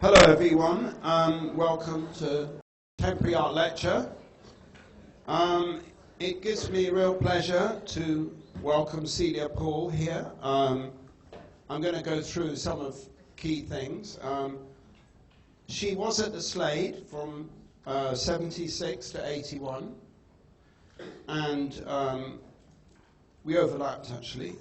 Hello everyone, welcome to Temporary Art Lecture. It gives me real pleasure to welcome Ceila Paul here. I'm going to go through some of key things. She was at the Slade from 76 to 81, and we overlapped actually.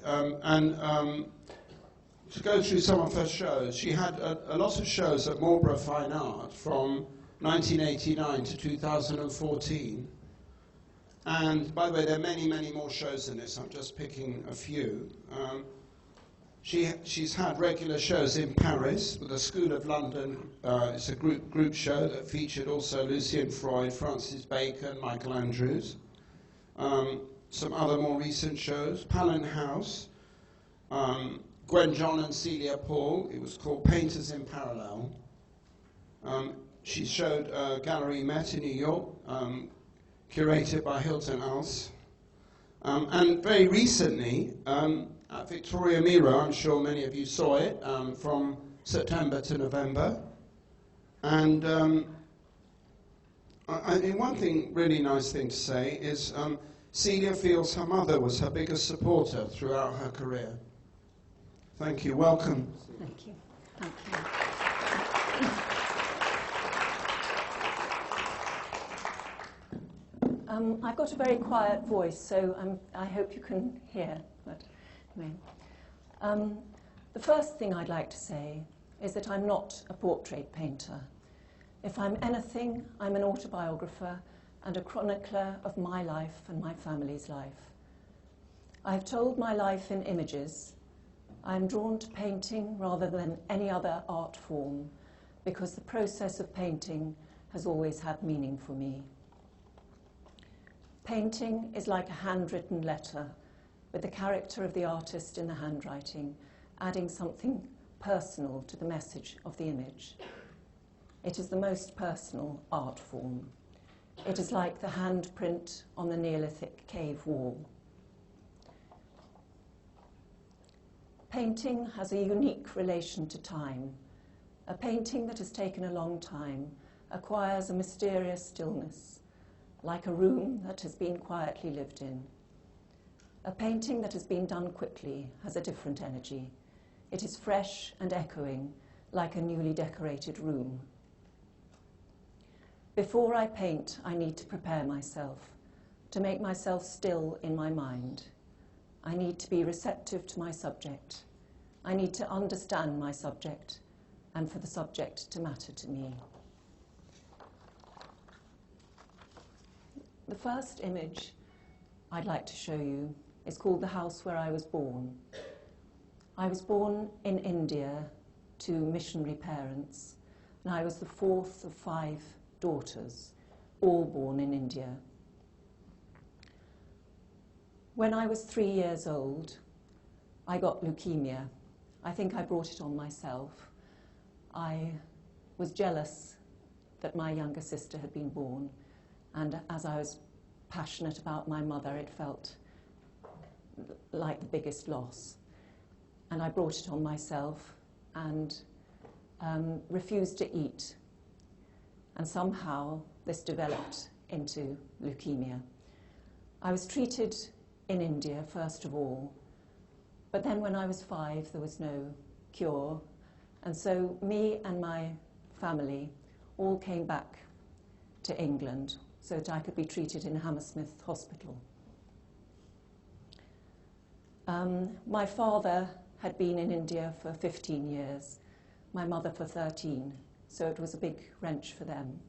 To go through some of her shows, she had a lot of shows at Marlborough Fine Art from 1989 to 2014. And by the way, there are many, many more shows than this. I'm just picking a few. She's had regular shows in Paris with the School of London. It's a group show that featured also Lucian Freud, Francis Bacon, Michael Andrews. Some other more recent shows, Palin House, Gwen John and Ceila Paul. It was called Painters in Parallel. She showed Gallery Met in New York, curated by Hilton Als. And very recently, at Victoria Miro, I'm sure many of you saw it, from September to November. And one thing, really nice thing to say is Ceila feels her mother was her biggest supporter throughout her career. Thank you. Welcome. Thank you. Thank you. I've got a very quiet voice, so I hope you can hear. But anyway, the first thing I'd like to say is that I'm not a portrait painter. If I'm anything, I'm an autobiographer and a chronicler of my life and my family's life. I've told my life in images. I'm drawn to painting rather than any other art form because the process of painting has always had meaning for me. Painting is like a handwritten letter with the character of the artist in the handwriting, adding something personal to the message of the image. It is the most personal art form. It is like the handprint on the Neolithic cave wall. Painting has a unique relation to time. A painting that has taken a long time acquires a mysterious stillness, like a room that has been quietly lived in. A painting that has been done quickly has a different energy. It is fresh and echoing, like a newly decorated room. Before I paint, I need to prepare myself, to make myself still in my mind. I need to be receptive to my subject. I need to understand my subject and for the subject to matter to me. The first image I'd like to show you is called The House Where I Was Born. I was born in India to missionary parents, and I was the fourth of 5 daughters, all born in India. When I was 3 years old, I got leukemia. I think I brought it on myself. I was jealous that my younger sister had been born, and as I was passionate about my mother, it felt like the biggest loss. And I brought it on myself and refused to eat. And somehow this developed into leukemia. I was treated in India, first of all, but then when I was 5, there was no cure. And so me and my family all came back to England so that I could be treated in Hammersmith Hospital. My father had been in India for 15 years, my mother for 13, so it was a big wrench for them.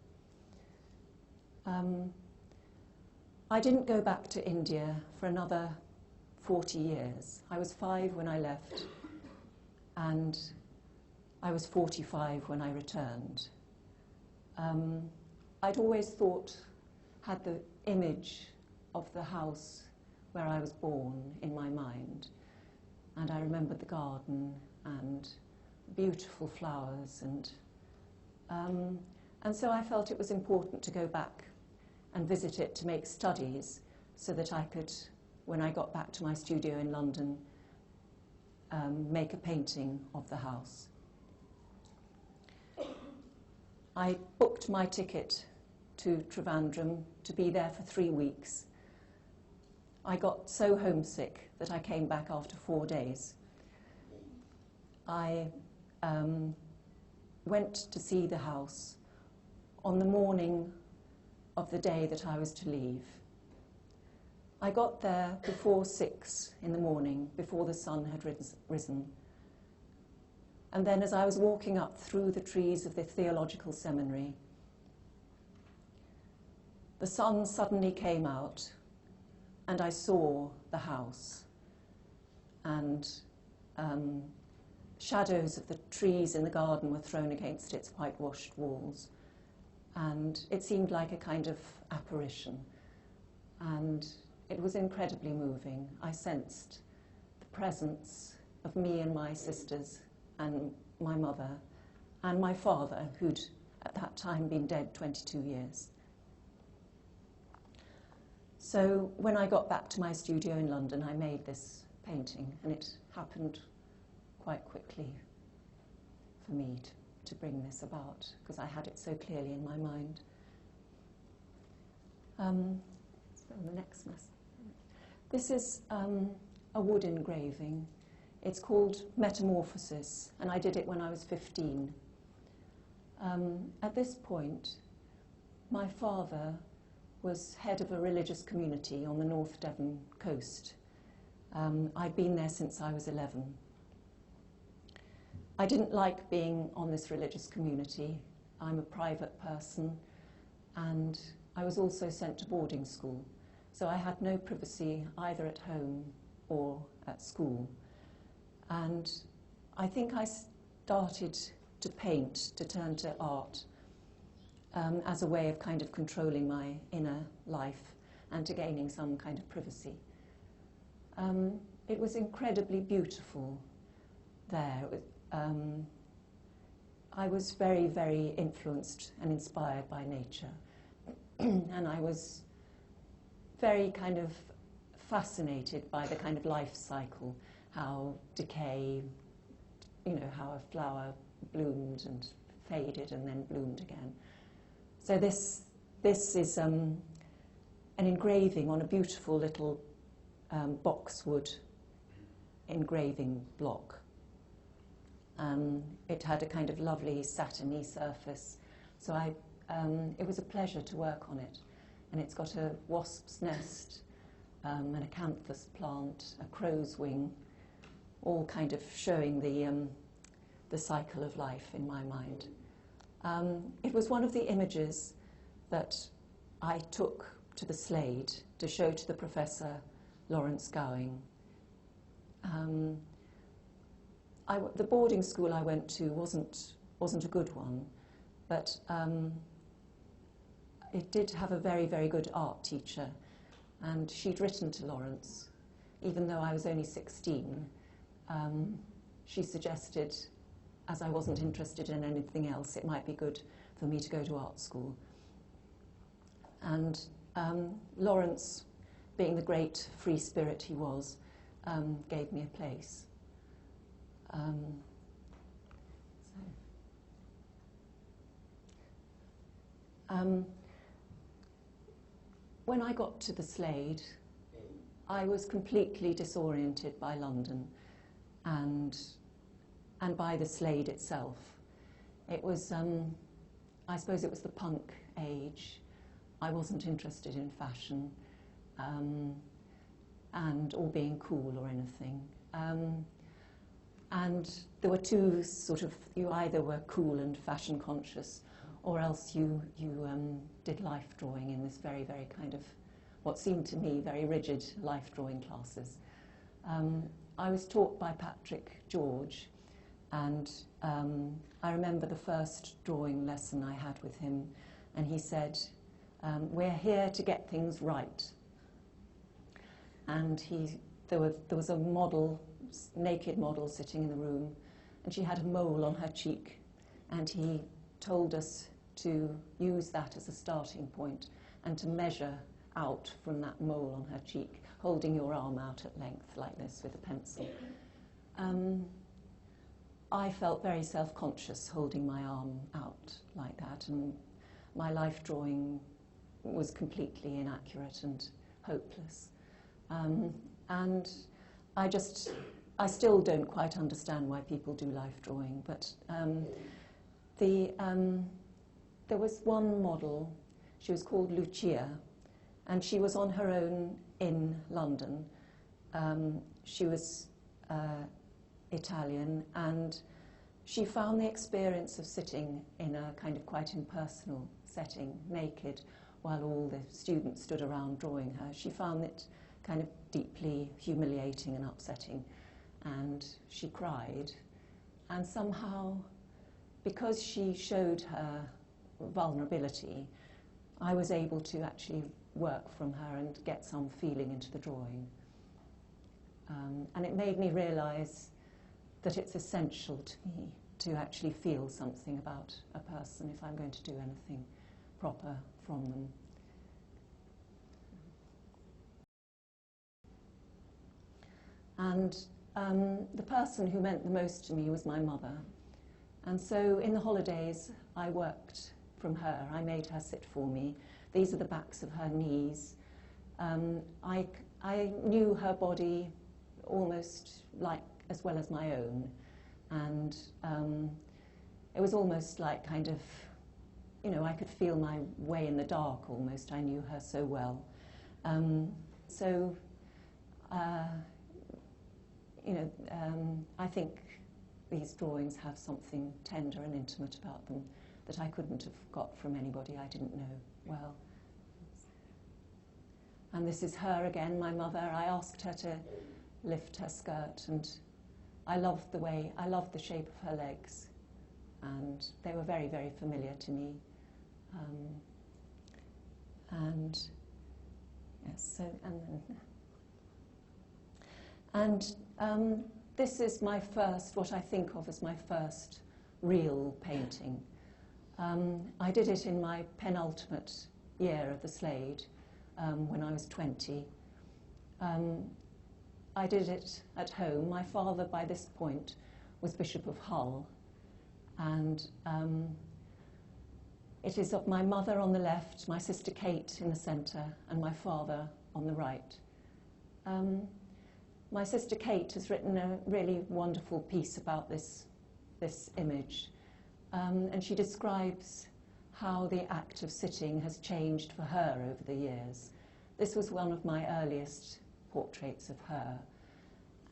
I didn't go back to India for another 40 years. I was 5 when I left, and I was 45 when I returned. I'd always had the image of the house where I was born in my mind, and I remembered the garden and beautiful flowers, and so I felt it was important to go back and visit it to make studies so that I could, when I got back to my studio in London, make a painting of the house. I booked my ticket to Trivandrum to be there for 3 weeks. I got so homesick that I came back after 4 days. I went to see the house on the morning of the day that I was to leave. I got there before 6 in the morning, before the sun had risen. And then as I was walking up through the trees of the theological seminary, the sun suddenly came out and I saw the house, and shadows of the trees in the garden were thrown against its whitewashed walls, and it seemed like a kind of apparition, and it was incredibly moving. I sensed the presence of me and my sisters and my mother and my father, who'd at that time been dead 22 years. So when I got back to my studio in London, I made this painting, and it happened quite quickly for me to bring this about, because I had it so clearly in my mind. The next mess. This is a wood engraving. It's called Metamorphosis, and I did it when I was 15. At this point, my father was head of a religious community on the North Devon coast. I'd been there since I was 11. I didn't like being on this religious community. I'm a private person, and I was also sent to boarding school, so I had no privacy either at home or at school. And I think I started to paint, to turn to art, as a way of kind of controlling my inner life and to gaining some kind of privacy. It was incredibly beautiful there. I was very, very influenced and inspired by nature. And I was very kind of fascinated by the kind of life cycle, how decay, how a flower bloomed and faded and then bloomed again. So this is an engraving on a beautiful little boxwood engraving block. It had a kind of lovely satiny surface, so it was a pleasure to work on it. And it's got a wasp's nest, an acanthus plant, a crow's wing, all kind of showing the cycle of life in my mind. It was one of the images that I took to the Slade to show to the professor, Lawrence Gowing. The boarding school I went to wasn't a good one, but it did have a very, very good art teacher, and she'd written to Lawrence, even though I was only 16. She suggested, as I wasn't interested in anything else, it might be good for me to go to art school. And Lawrence, being the great free spirit he was, gave me a place. When I got to the Slade, I was completely disoriented by London and by the Slade itself. It was, I suppose it was the punk age. I wasn't interested in fashion or being cool or anything. And there were two sort of, you either were cool and fashion conscious, or else you did life drawing in this very, very kind of, what seemed to me, very rigid life drawing classes. I was taught by Patrick George, and I remember the first drawing lesson I had with him, and he said, we're here to get things right. And there was a model, naked model sitting in the room, and she had a mole on her cheek, and he told us to use that as a starting point and to measure out from that mole on her cheek, holding your arm out at length like this with a pencil. I felt very self-conscious holding my arm out like that, and my life drawing was completely inaccurate and hopeless. And I still don't quite understand why people do life drawing, but there was one model, she was called Lucia, and she was on her own in London. She was Italian, and she found the experience of sitting in a kind of quite impersonal setting, naked, while all the students stood around drawing her. She found it kind of deeply humiliating and upsetting, and she cried. And somehow, because she showed her vulnerability, I was able to actually work from her and get some feeling into the drawing. And it made me realise that it's essential to me to actually feel something about a person if I'm going to do anything proper from them. And the person who meant the most to me was my mother. And so in the holidays, I worked from her. I made her sit for me. These are the backs of her knees. I knew her body almost like as well as my own. And it was almost like kind of, you know, I could feel my way in the dark almost. I knew her so well. I think these drawings have something tender and intimate about them that I couldn't have got from anybody I didn't know well. And this is her again, my mother. I asked her to lift her skirt, and I loved the shape of her legs, and they were very, very familiar to me. This is my first, what I think of as my first real painting. I did it in my penultimate year of the Slade, when I was 20. I did it at home. My father, by this point, was Bishop of Hull, and it is of my mother on the left, my sister Kate in the centre, and my father on the right. My sister Kate has written a really wonderful piece about this image, and she describes how the act of sitting has changed for her over the years. This was one of my earliest portraits of her,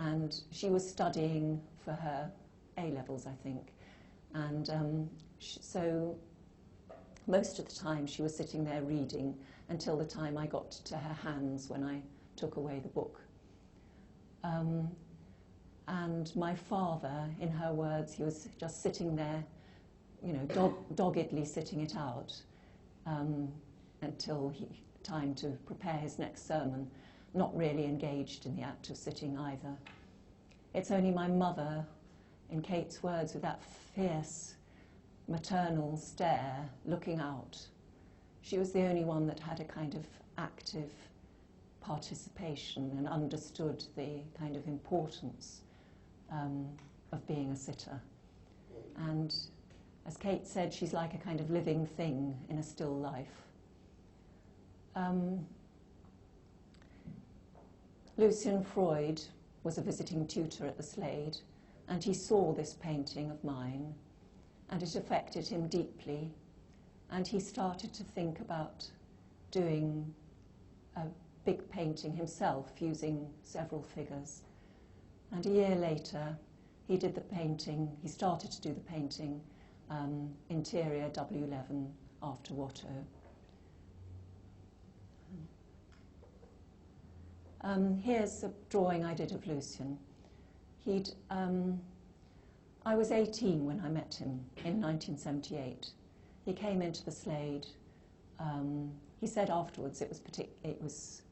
and she was studying for her A-levels, I think, and so most of the time she was sitting there reading until the time I got to her hands when I took away the book. And my father, in her words, he was just sitting there, you know, doggedly sitting it out until time to prepare his next sermon, not really engaged in the act of sitting either. It's only my mother, in Kate's words, with that fierce maternal stare, looking out. She was the only one that had a kind of active participation and understood the kind of importance of being a sitter. And as Kate said, she's like a kind of living thing in a still life. Lucian Freud was a visiting tutor at the Slade, and he saw this painting of mine, and it affected him deeply, and he started to think about doing a big painting himself using several figures. And a year later, he did the painting, he started to do the painting, interior W11 after Watteau. Here's a drawing I did of Lucian. I was 18 when I met him in 1978. He came into the Slade. He said afterwards it was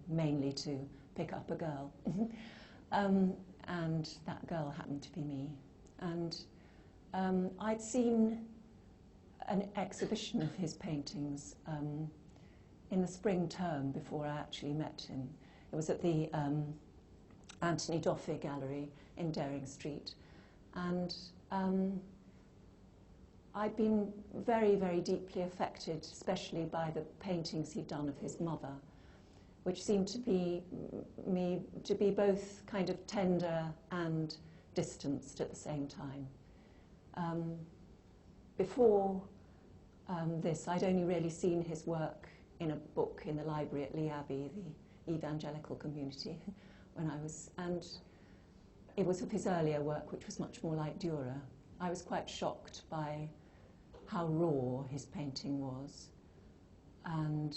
mainly to pick up a girl. And that girl happened to be me. And I'd seen an exhibition of his paintings in the spring term before I actually met him. It was at the Anthony Doffey Gallery in Dering Street. And I'd been very, very deeply affected, especially by the paintings he'd done of his mother, which seemed to be both kind of tender and distanced at the same time. Before this, I'd only really seen his work in a book in the library at Lee Abbey, the evangelical community, and it was of his earlier work, which was much more like Dürer. I was quite shocked by how raw his painting was, and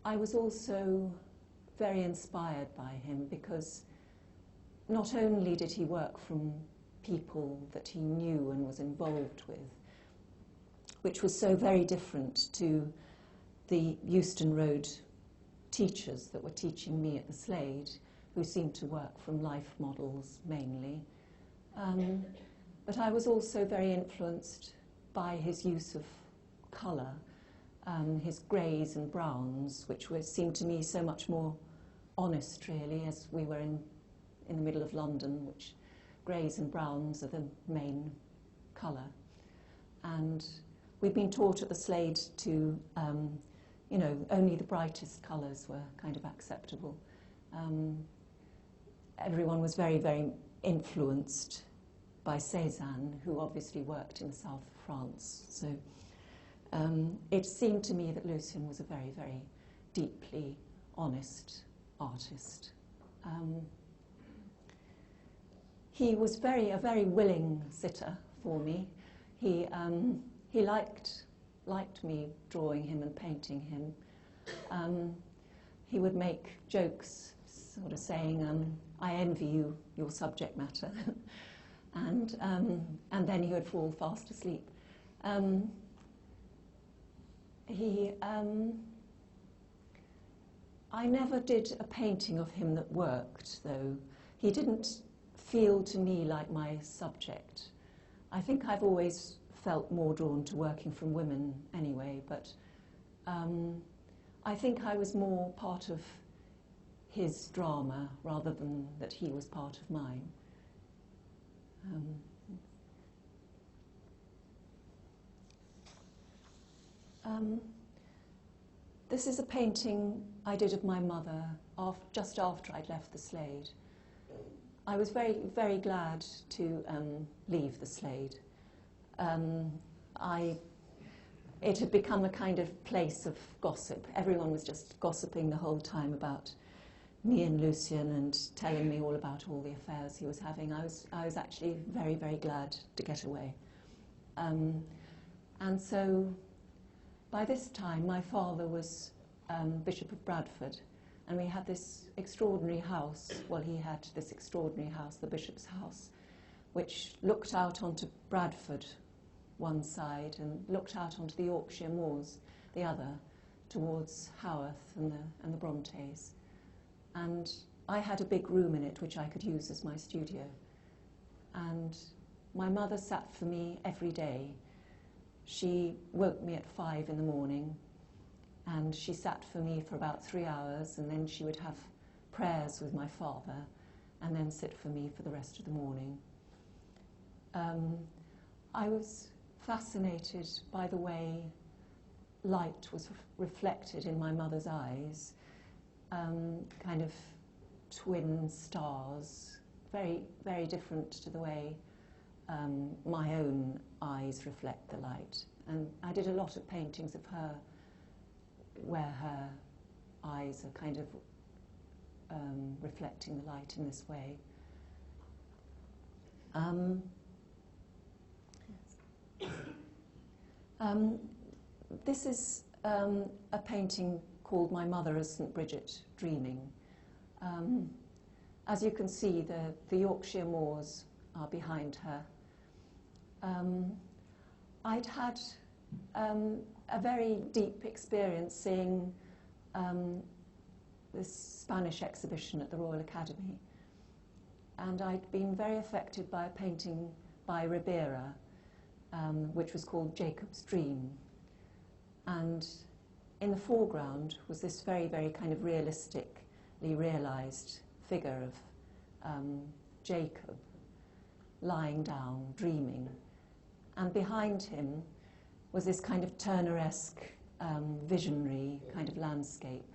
I was also very inspired by him because not only did he work from people that he knew and was involved with, which was so very different to the Euston Road teachers that were teaching me at the Slade, who seemed to work from life models mainly. But I was also very influenced by his use of colour, his greys and browns, which seemed to me so much more honest, really, as we were in the middle of London, which greys and browns are the main colour. And we've been taught at the Slade to, only the brightest colours were kind of acceptable. Everyone was very, very influenced by Cézanne, who obviously worked in the south of France. So it seemed to me that Lucien was a very, very deeply honest artist. He was a very willing sitter for me. He liked me drawing him and painting him. He would make jokes, sort of saying, "I envy you your subject matter," and then he would fall fast asleep. I never did a painting of him that worked, though. He didn't feel to me like my subject. I think I've always felt more drawn to working from women anyway, but I think I was more part of his drama rather than that he was part of mine. This is a painting I did of my mother just after I'd left the Slade. I was very, very glad to leave the Slade. It had become a kind of place of gossip. Everyone was just gossiping the whole time about me and Lucien and telling me all about all the affairs he was having. I was actually very, very glad to get away. And so by this time, my father was Bishop of Bradford, and we had this extraordinary house. Well, he had this extraordinary house, the Bishop's house, which looked out onto Bradford one side and looked out onto the Yorkshire moors the other, towards Haworth and the Brontes. And I had a big room in it which I could use as my studio. And my mother sat for me every day. She woke me at 5 in the morning, and she sat for me for about 3 hours, and then she would have prayers with my father, and then sit for me for the rest of the morning. I was fascinated by the way light was reflected in my mother's eyes, kind of twin stars, very, very different to the way my own eyes reflect the light. And I did a lot of paintings of her where her eyes are kind of reflecting the light in this way. This is a painting called My Mother as St. Bridget Dreaming. As you can see, the Yorkshire moors are behind her. I'd had a very deep experience seeing this Spanish exhibition at the Royal Academy, and I'd been very affected by a painting by Ribera, which was called Jacob's Dream. And in the foreground was this very, very kind of realistically realised figure of Jacob. lying down, dreaming. And behind him was this kind of Turner-esque, visionary kind of landscape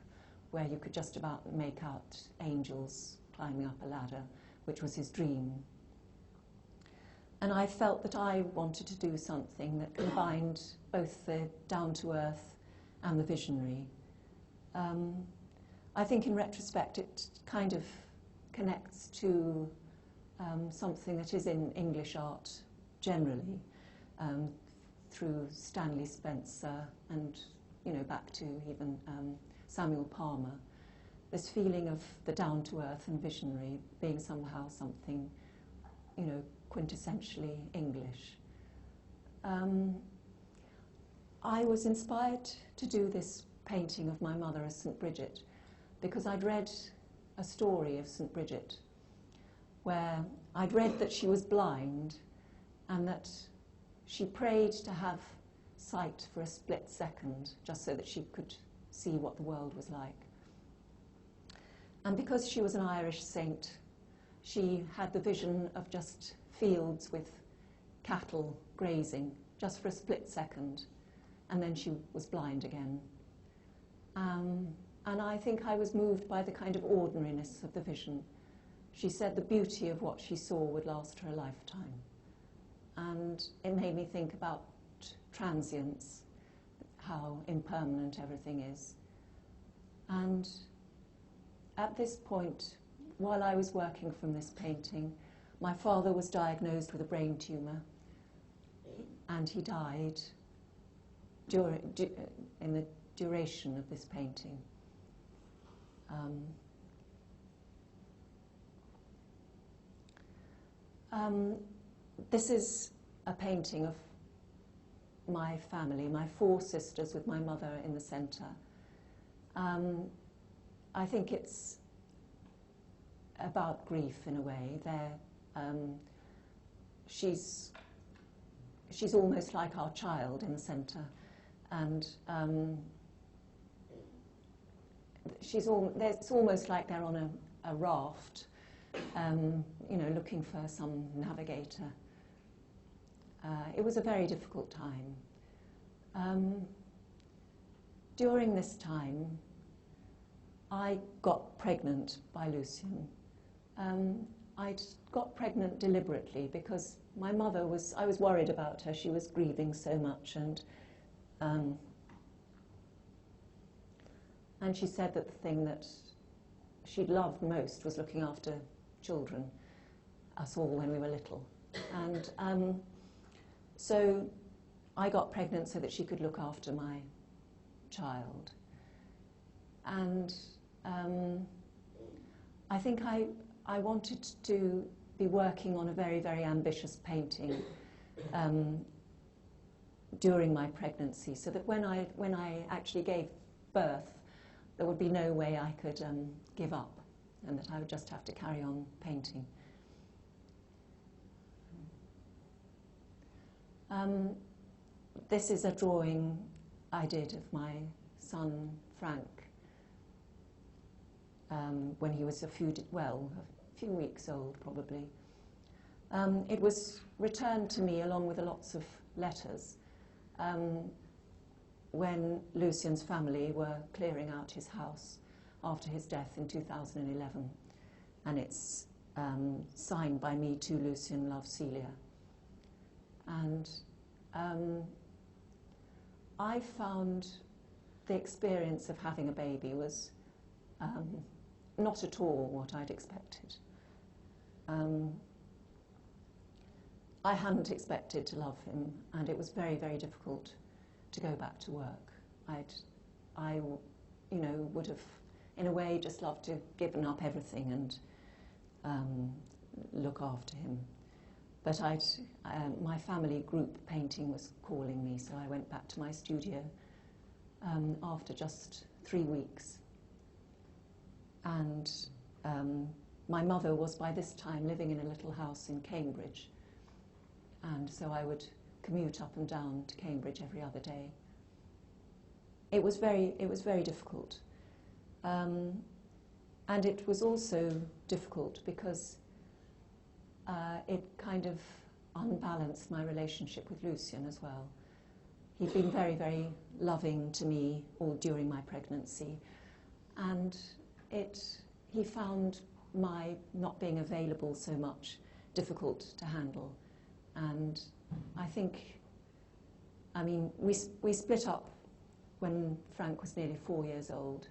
where you could just about make out angels climbing up a ladder, which was his dream. And I felt that I wanted to do something that combined both the down-to-earth and the visionary. I think in retrospect it kind of connects to something that is in English art generally, through Stanley Spencer and, you know, back to even Samuel Palmer. This feeling of the down-to-earth and visionary being somehow something, you know, quintessentially English. I was inspired to do this painting of my mother as St. Bridget because I'd read a story of St. Bridget where I'd read that she was blind and that she prayed to have sight for a split second just so that she could see what the world was like. And because she was an Irish saint, she had the vision of just fields with cattle grazing just for a split second, and then she was blind again. And I think I was moved by the kind of ordinariness of the vision. She said the beauty of what she saw would last her a lifetime. And it made me think about transience, how impermanent everything is. And at this point, while I was working from this painting, my father was diagnosed with a brain tumour, and he died in the duration of this painting. This is a painting of my family, my 4 sisters with my mother in the centre. I think it's about grief in a way. She's almost like our child in the centre, and it's almost like they're on a raft, you know, looking for some navigator. It was a very difficult time. During this time, I got pregnant by Lucien. I got pregnant deliberately because my mother I was worried about her. She was grieving so much, and she said that the thing that she loved most was looking after children, us all when we were little. And so I got pregnant so that she could look after my child. And I think I wanted to be working on a very, very ambitious painting during my pregnancy, so that when I actually gave birth, there would be no way I could give up, and that I would just have to carry on painting. This is a drawing I did of my son Frank when he was a few weeks old, probably. It was returned to me along with lots of letters when Lucien's family were clearing out his house after his death in 2011. And it's signed by me to Lucien, love, Ceila. And I found the experience of having a baby was not at all what I'd expected. I hadn't expected to love him, and it was very, very difficult to go back to work. I you know, would have, in a way, just loved to have given up everything and look after him. But my family group painting was calling me, so I went back to my studio after just 3 weeks. And my mother was by this time living in a little house in Cambridge, and so I would commute up and down to Cambridge every other day. It was very difficult, and it was also difficult because it kind of unbalanced my relationship with Lucien as well. He'd been very, very loving to me all during my pregnancy, and he found my not being available so much difficult to handle. And I think, I mean, we split up when Frank was nearly 4 years old.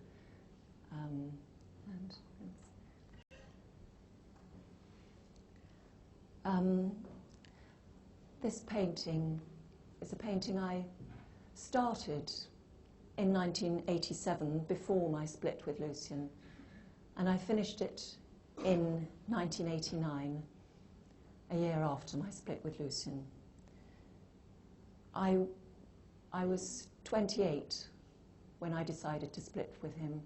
This painting is a painting I started in 1987, before my split with Lucien, and I finished it in 1989, a year after my split with Lucien. I was 28 when I decided to split with him,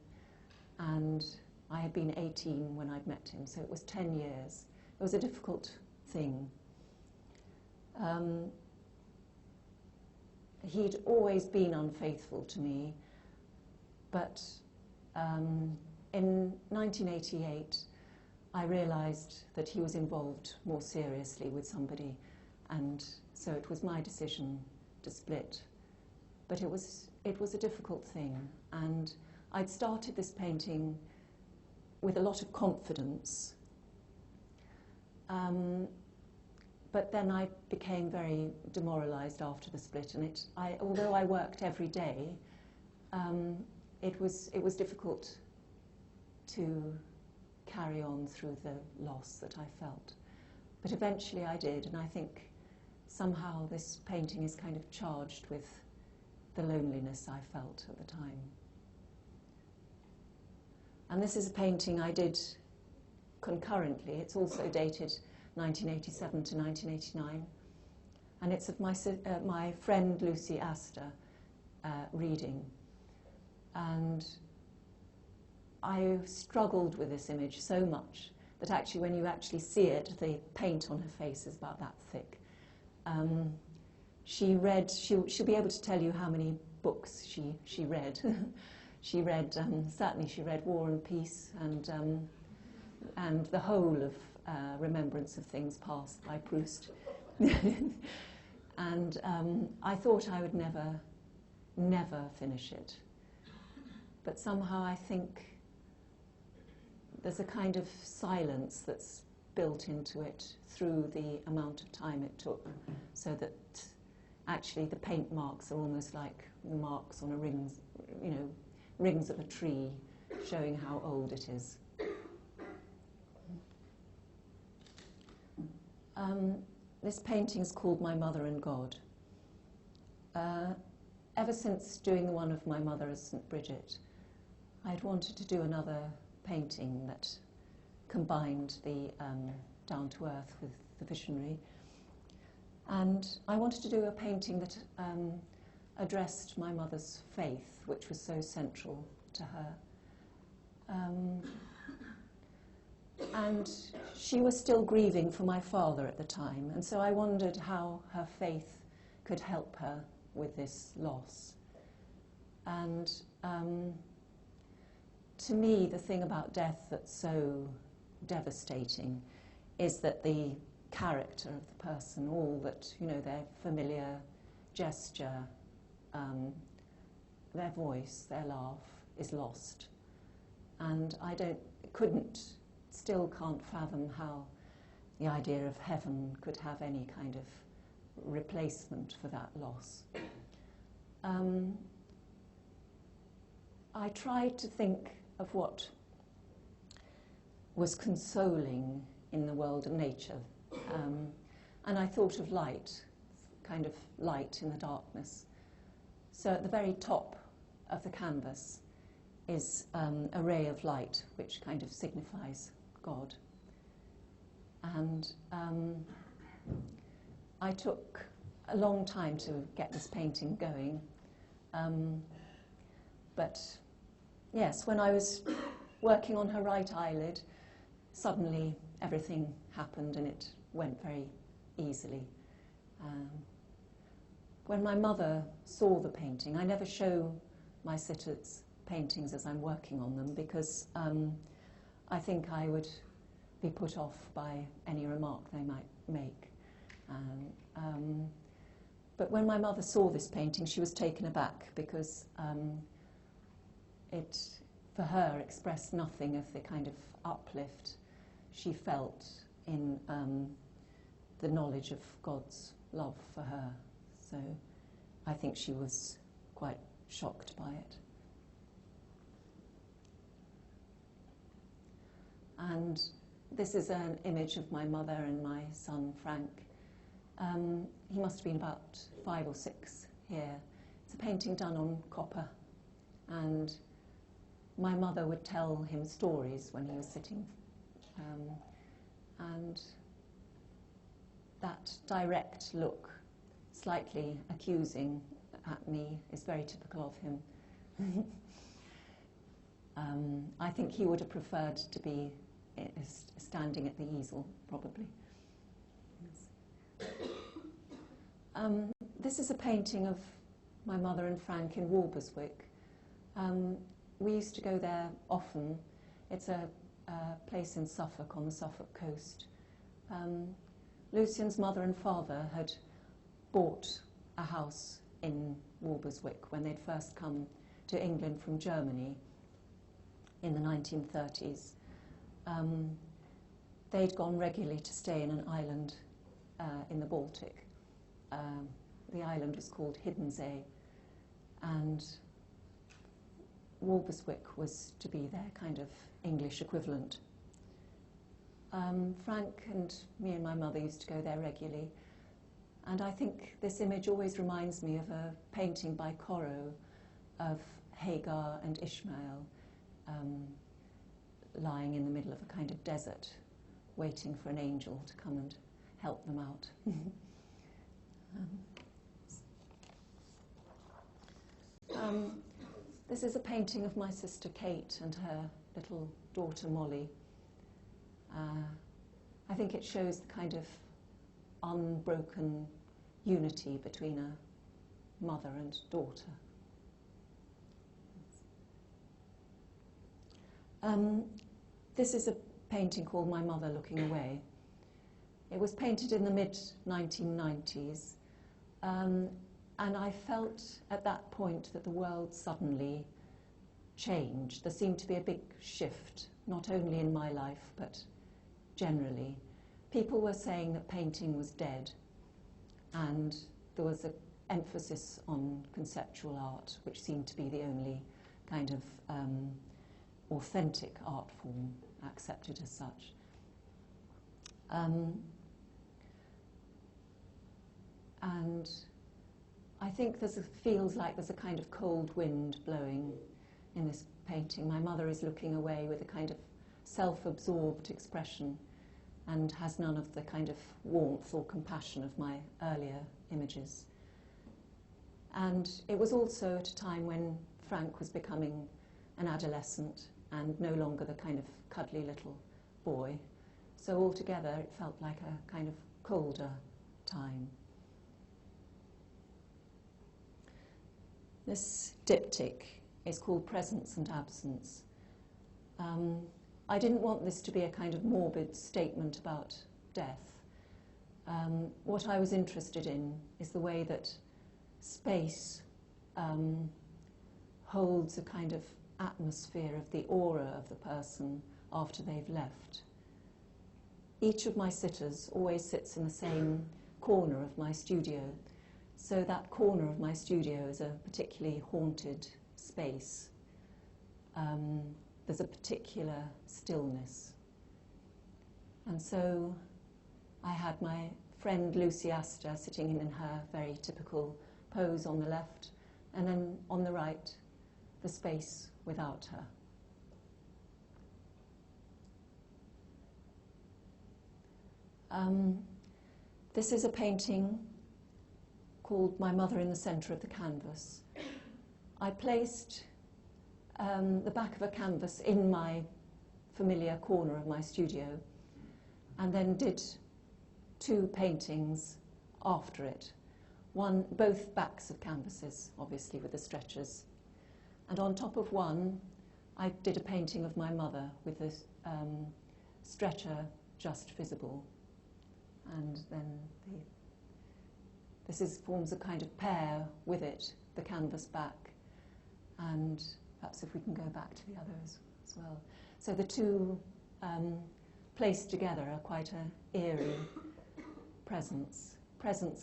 and I had been 18 when I'd met him, so it was 10 years. It was a difficult thing. He'd always been unfaithful to me, but in 1988 I realised that he was involved more seriously with somebody, and so it was my decision to split. But it was a difficult thing, and I'd started this painting with a lot of confidence. But then I became very demoralised after the split, and although I worked every day, it was difficult to carry on through the loss that I felt. But eventually I did, and I think somehow this painting is kind of charged with the loneliness I felt at the time. And this is a painting I did concurrently. It's also dated 1987 to 1989, and it's of my friend Lucy Astor reading. And I struggled with this image so much that actually when you actually see it, the paint on her face is about that thick. She'll be able to tell you how many books she read. Certainly she read War and Peace and the whole of Remembrance of Things Past by Proust. And I thought I would never finish it. But somehow I think there's a kind of silence that's built into it through the amount of time it took, so that actually the paint marks are almost like the marks on rings of a tree, showing how old it is. This painting is called My Mother and God. Ever since doing the one of my mother as St. Bridget, I'd wanted to do another painting that combined the down-to-earth with the visionary. And I wanted to do a painting that addressed my mother's faith, which was so central to her. And she was still grieving for my father at the time, and so I wondered how her faith could help her with this loss. And to me, the thing about death that's so devastating is that the character of the person, all that, their familiar gesture, their voice, their laugh is lost. And still can't fathom how the idea of heaven could have any kind of replacement for that loss. I tried to think of what was consoling in the world of nature, and I thought of light, kind of light in the darkness. So at the very top of the canvas is a ray of light which kind of signifies God. And I took a long time to get this painting going. But yes, when I was working on her right eyelid, suddenly everything happened and it went very easily. When my mother saw the painting, I never show my sitters paintings as I'm working on them, because I think I would be put off by any remark they might make. But when my mother saw this painting, she was taken aback because it, for her, expressed nothing of the kind of uplift she felt in the knowledge of God's love for her. So I think she was quite shocked by it. And this is an image of my mother and my son Frank. He must have been about 5 or 6 here. It's a painting done on copper, and my mother would tell him stories when he was sitting, and that direct look, slightly accusing at me, is very typical of him. I think he would have preferred to be standing at the easel, probably. This is a painting of my mother and Frank in Walberswick. We used to go there often. It's a place in Suffolk, on the Suffolk coast. Lucian's mother and father had bought a house in Walberswick when they'd first come to England from Germany in the 1930s. They'd gone regularly to stay in an island in the Baltic. The island was called Hiddensee, and Walberswick was to be their kind of English equivalent. Frank and me and my mother used to go there regularly, and I think this image always reminds me of a painting by Corot of Hagar and Ishmael lying in the middle of a kind of desert, waiting for an angel to come and help them out. This is a painting of my sister Kate and her little daughter Molly. I think it shows the kind of unbroken unity between a mother and daughter. This is a painting called My Mother Looking Away. It was painted in the mid-1990s, and I felt at that point that the world suddenly changed. There seemed to be a big shift, not only in my life, but generally. People were saying that painting was dead, and there was an emphasis on conceptual art, which seemed to be the only kind of authentic art form accepted as such. And I think feels like there's a kind of cold wind blowing in this painting. My mother is looking away with a kind of self-absorbed expression and has none of the kind of warmth or compassion of my earlier images. And it was also at a time when Frank was becoming an adolescent and no longer the kind of cuddly little boy. So altogether it felt like a kind of colder time. This diptych is called Presence and Absence. I didn't want this to be a kind of morbid statement about death. What I was interested in is the way that space holds a kind of atmosphere of the aura of the person after they've left. Each of my sitters always sits in the same corner of my studio, so that corner of my studio is a particularly haunted space. There's a particular stillness. And so I had my friend Lucy Astor sitting in her very typical pose on the left, and then on the right, the space without her. This is a painting called My Mother in the Centre of the Canvas. I placed the back of a canvas in my familiar corner of my studio and then did 2 paintings after it. Both backs of canvases, obviously, with the stretchers. And on top of one, I did a painting of my mother with this stretcher just visible. And then this forms a kind of pair with it, the canvas back, and perhaps if we can go back to the others as well. So the two placed together are quite an eerie presence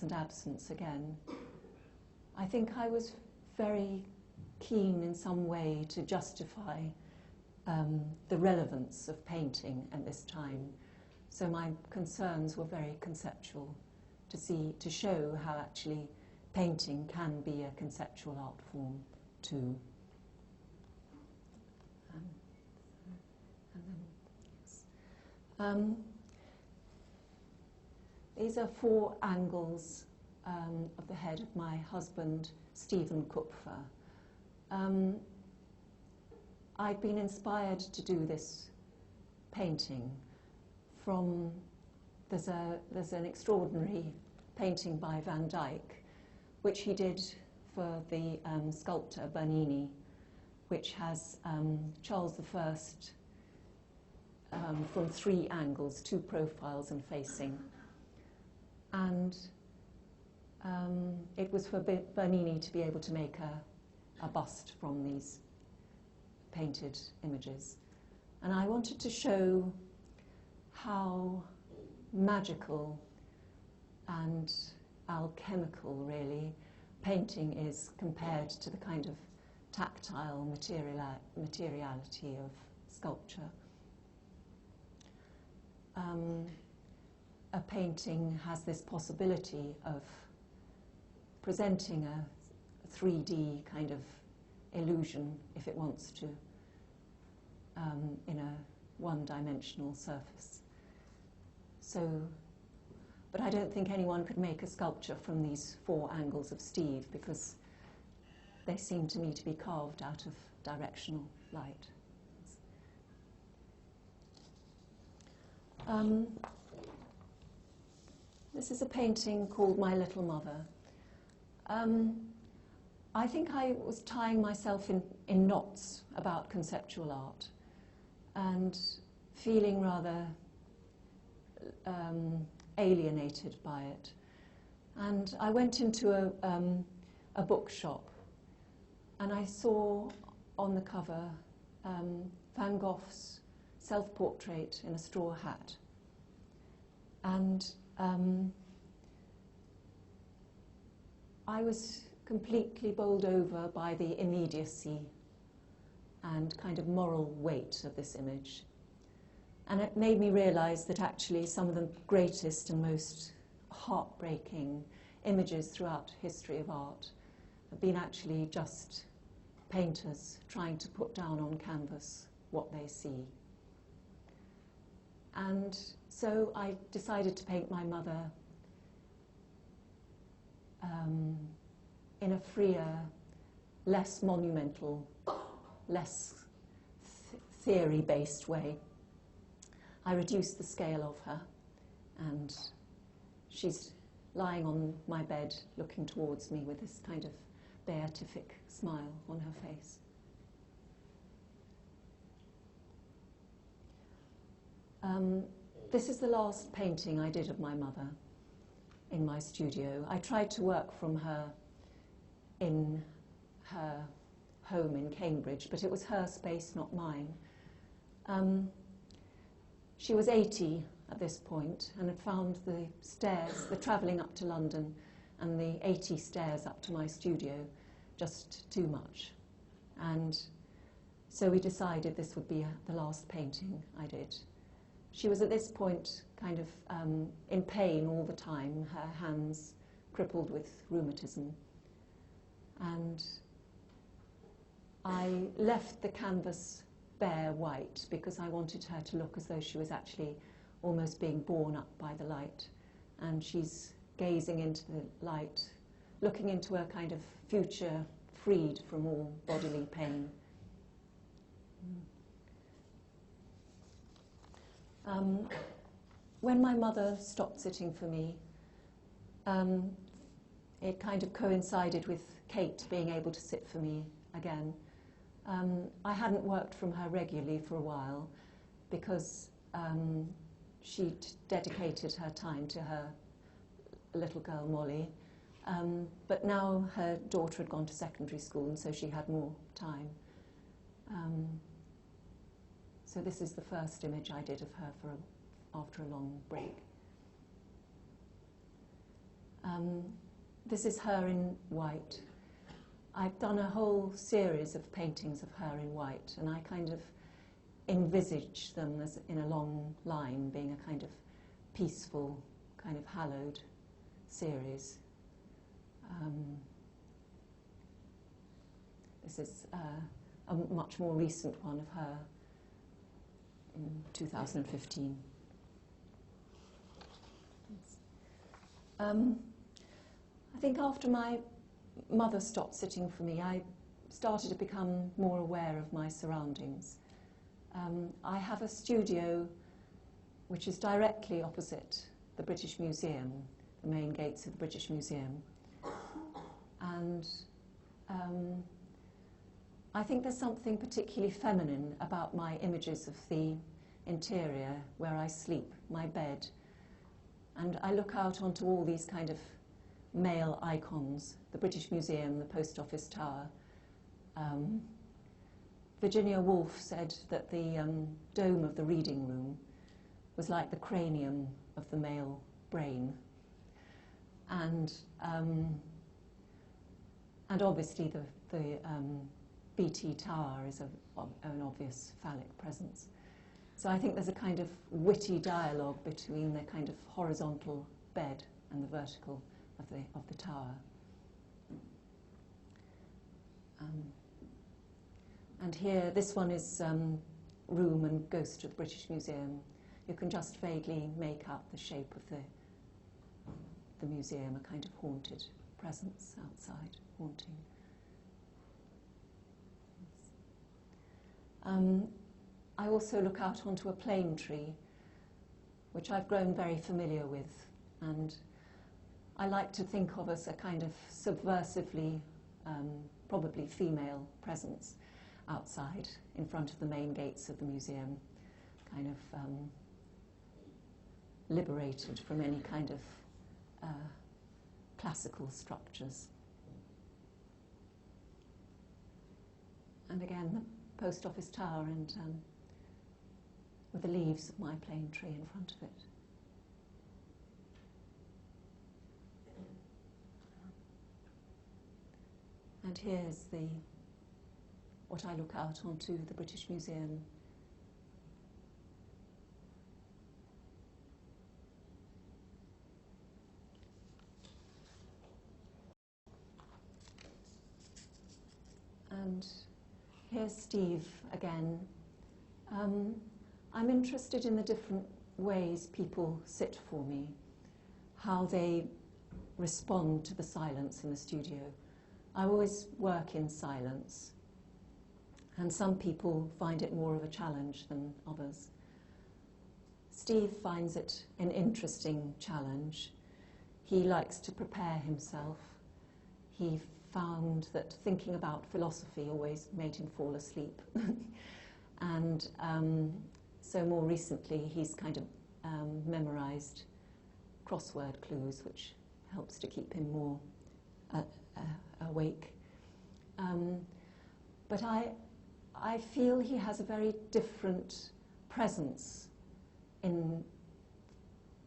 and absence again. I think I was very keen in some way to justify the relevance of painting at this time. So my concerns were very conceptual, to show how actually painting can be a conceptual art form too. These are 4 angles of the head of my husband, Stephen Kupfer. I'd been inspired to do this painting from, there's an extraordinary painting by Van Dyck, which he did for the sculptor Bernini, which has Charles I from 3 angles, 2 profiles and facing. And it was for Bernini to be able to make a bust from these painted images. And I wanted to show how magical and alchemical, really, painting is compared to the kind of tactile materiality of sculpture. A painting has this possibility of presenting a 3D kind of illusion, if it wants to, in a one-dimensional surface. So, but I don't think anyone could make a sculpture from these 4 angles of Steve, because they seem to me to be carved out of directional light. This is a painting called My Little Mother. I think I was tying myself in knots about conceptual art and feeling rather alienated by it. And I went into a bookshop, and I saw on the cover Van Gogh's self-portrait in a straw hat. And I was completely bowled over by the immediacy and kind of moral weight of this image. And it made me realize that actually some of the greatest and most heartbreaking images throughout history of art have been actually just painters trying to put down on canvas what they see. And so I decided to paint my mother in a freer, less monumental, less theory-based way. I reduced the scale of her, and she's lying on my bed looking towards me with this kind of beatific smile on her face. This is the last painting I did of my mother in my studio. I tried to work from her in her home in Cambridge, but it was her space, not mine. She was 80 at this point and had found the stairs, the travelling up to London and the 80 stairs up to my studio just too much. And so we decided this would be the last painting I did. She was at this point kind of in pain all the time, her hands crippled with rheumatism. And I left the canvas bare white because I wanted her to look as though she was actually almost being borne up by the light. And she's gazing into the light, looking into a kind of future freed from all bodily pain. When my mother stopped sitting for me, it kind of coincided with Kate being able to sit for me again. I hadn't worked from her regularly for a while because she'd dedicated her time to her little girl Molly, but now her daughter had gone to secondary school, and so she had more time. So this is the first image I did of her after a long break. This is her in white. I've done a whole series of paintings of her in white, and I kind of envisage them as in a long line, being a kind of peaceful, kind of hallowed series. This is a much more recent one of her in 2015. I think after my mother stopped sitting for me, I started to become more aware of my surroundings. I have a studio which is directly opposite the British Museum, the main gates of the British Museum. And I think there's something particularly feminine about my images of the interior where I sleep, my bed. And I look out onto all these kind of male icons, the British Museum, the Post Office Tower. Virginia Woolf said that the dome of the reading room was like the cranium of the male brain. And obviously the BT Tower is an obvious phallic presence. So I think there's a kind of witty dialogue between the kind of horizontal bed and the vertical of the tower. And here, this one is Room and Ghost of the British Museum. You can just vaguely make out the shape of the museum, a kind of haunted presence outside, haunting. I also look out onto a plane tree, which I've grown very familiar with, and I like to think of as a kind of subversively, probably female presence outside in front of the main gates of the museum, kind of liberated from any kind of classical structures. And again, the Post Office Tower and with the leaves of my plane tree in front of it. And here's what I look out onto the British Museum. And here's Steve again. I'm interested in the different ways people sit for me, how they respond to the silence in the studio. I always work in silence, and some people find it more of a challenge than others. Steve finds it an interesting challenge. He likes to prepare himself. He found that thinking about philosophy always made him fall asleep. And so more recently he's kind of memorized crossword clues, which helps to keep him more awake. But I feel he has a very different presence in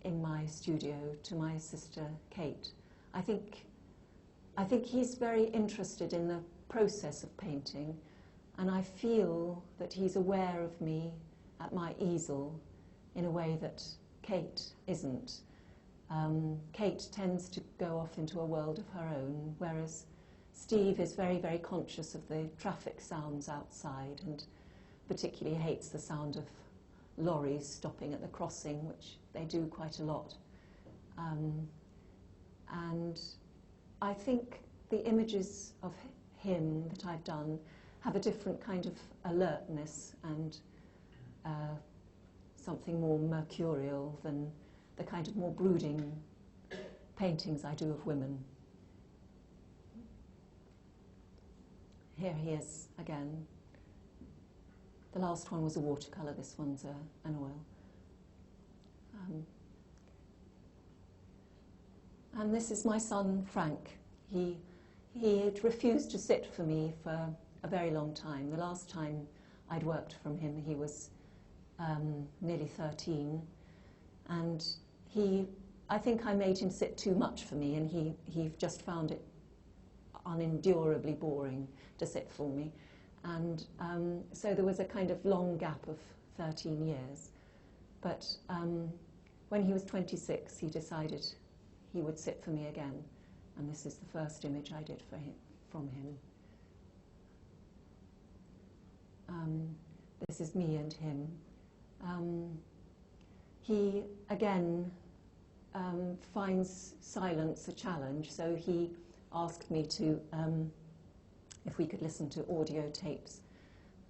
my studio to my sister Kate. I think he's very interested in the process of painting, and I feel that he's aware of me at my easel in a way that Kate isn't. Kate tends to go off into a world of her own, whereas Steve is very, very conscious of the traffic sounds outside, and particularly hates the sound of lorries stopping at the crossing, which they do quite a lot. And I think the images of him that I've done have a different kind of alertness and something more mercurial than the kind of more brooding paintings I do of women. Here he is again. The last one was a watercolour, this one's an oil. And this is my son, Frank. He had refused to sit for me for a very long time. The last time I'd worked from him, he was nearly 13. And I think I made him sit too much for me, and he just found it unendurably boring to sit for me. And so there was a kind of long gap of 13 years. But when he was 26, he decided he would sit for me again. And this is the first image I did from him. This is me and him. He, again, finds silence a challenge, so he asked me to, if we could listen to audio tapes.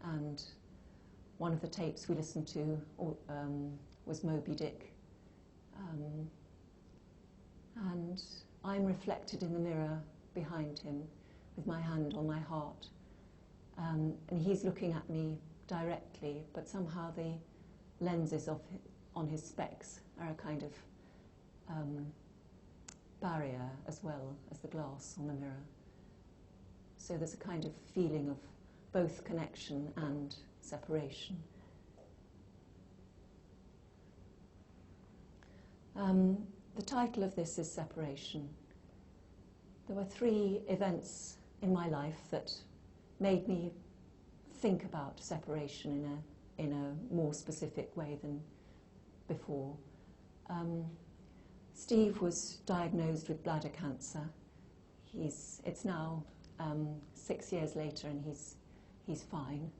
And one of the tapes we listened to was Moby Dick. And I'm reflected in the mirror behind him with my hand on my heart. And he's looking at me directly, but somehow the lenses on his specs are a kind of barrier as well as the glass on the mirror. So there's a kind of feeling of both connection and separation. The title of this is Separation. There were 3 events in my life that made me think about separation in a more specific way than before. Steve was diagnosed with bladder cancer. It's now 6 years later, and he's fine.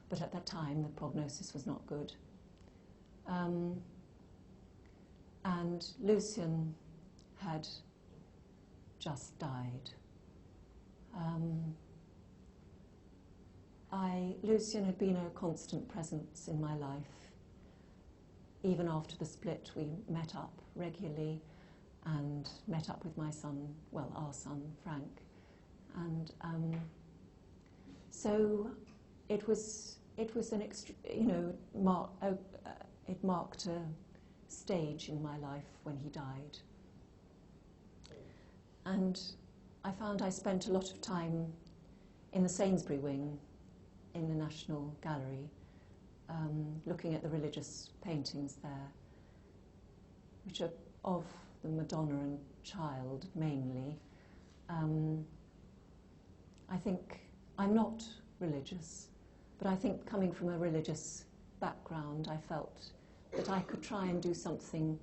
But at that time, the prognosis was not good. And Lucien had just died. Lucien had been a constant presence in my life. Even after the split, we met up regularly and met up with my son, well, our son, Frank. And so it was an it marked a stage in my life when he died. And I found I spent a lot of time in the Sainsbury wing in the National Gallery, looking at the religious paintings there, which are of the Madonna and Child mainly. I think I'm not religious, but I think coming from a religious background, I felt that I could try and do something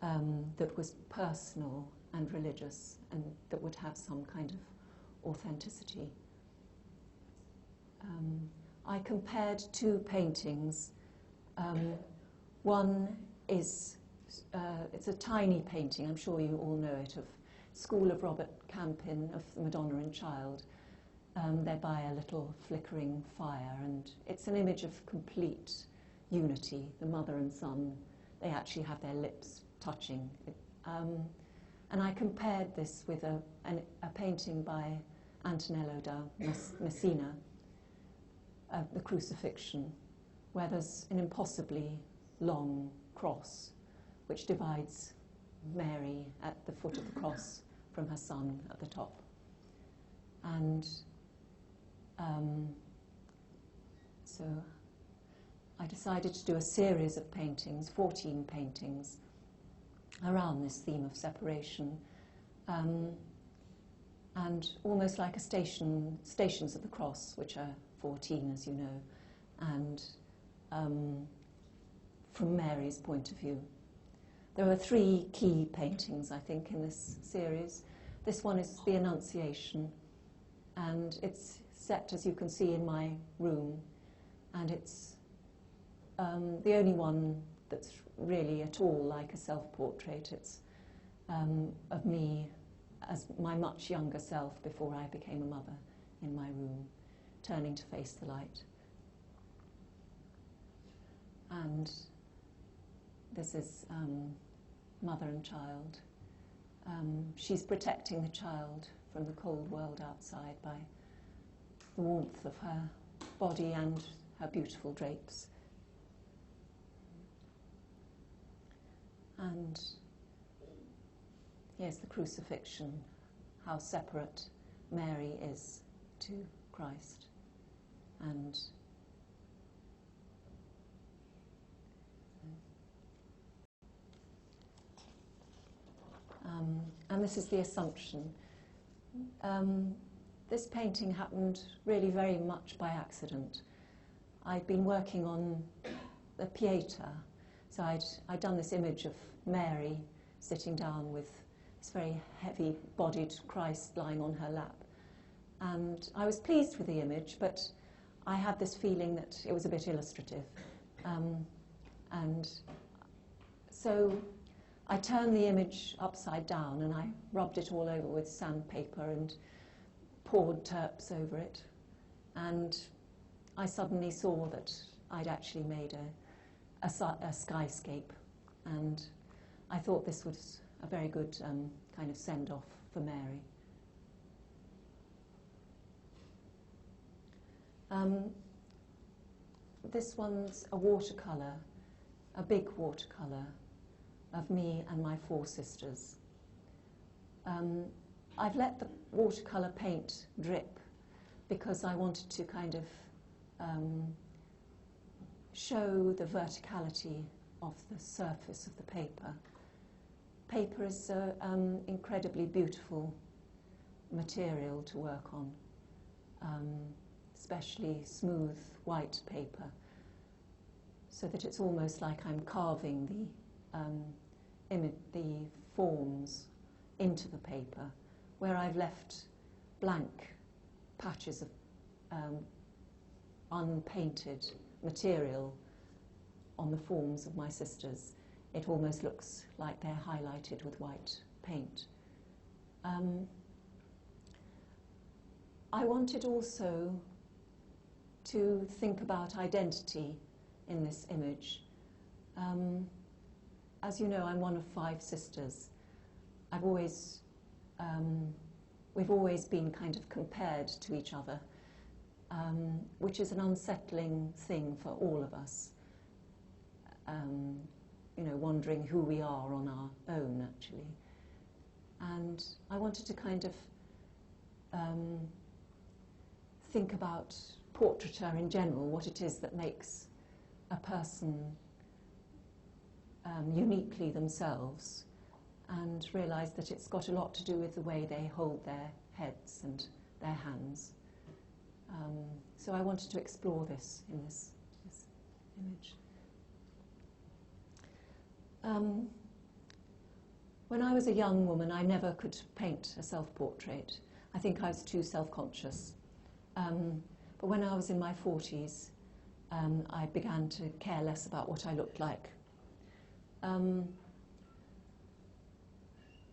that was personal and religious and that would have some kind of authenticity. I compared 2 paintings. One is, it's a tiny painting, I'm sure you all know it, of School of Robert Campin of the Madonna and Child. They're by a little flickering fire, and it's an image of complete unity. The mother and son, they actually have their lips touching. And I compared this with a painting by Antonello da Messina, The Crucifixion, where there's an impossibly long cross which divides Mary at the foot of the cross from her son at the top. And so I decided to do a series of paintings, 14 paintings, around this theme of separation, and almost like stations of the cross, which are 14, as you know, and from Mary's point of view. There are 3 key paintings, I think, in this series. This one is the Annunciation, and it's set, as you can see, in my room, and it's the only one that's really at all like a self-portrait. It's of me as my much younger self before I became a mother in my room, turning to face the light. And this is mother and child. She's protecting the child from the cold world outside by the warmth of her body and her beautiful drapes. And here's the crucifixion, how separate Mary is to Christ. And this is the Assumption. This painting happened really very much by accident. I'd been working on the Pieta, so I'd done this image of Mary sitting down with this very heavy-bodied Christ lying on her lap. And I was pleased with the image, but I had this feeling that it was a bit illustrative. And so I turned the image upside down and I rubbed it all over with sandpaper and poured turps over it. And I suddenly saw that I'd actually made a skyscape. And I thought this was a very good kind of send-off for Mary. This one's a watercolour, a big watercolour of me and my 4 sisters. I've let the watercolour paint drip because I wanted to kind of show the verticality of the surface of the paper. Paper is an incredibly beautiful material to work on, especially smooth white paper, so that it's almost like I'm carving the forms into the paper, where I've left blank patches of unpainted material on the forms of my sisters. It almost looks like they're highlighted with white paint. I wanted also to think about identity in this image. As you know, I'm one of 5 sisters. We've always been kind of compared to each other, which is an unsettling thing for all of us. You know, wondering who we are on our own, actually. And I wanted to kind of think about portraiture in general, what it is that makes a person uniquely themselves, and realise that it's got a lot to do with the way they hold their heads and their hands. So I wanted to explore this in this image. When I was a young woman, I never could paint a self-portrait. I think I was too self-conscious. But when I was in my 40s, I began to care less about what I looked like.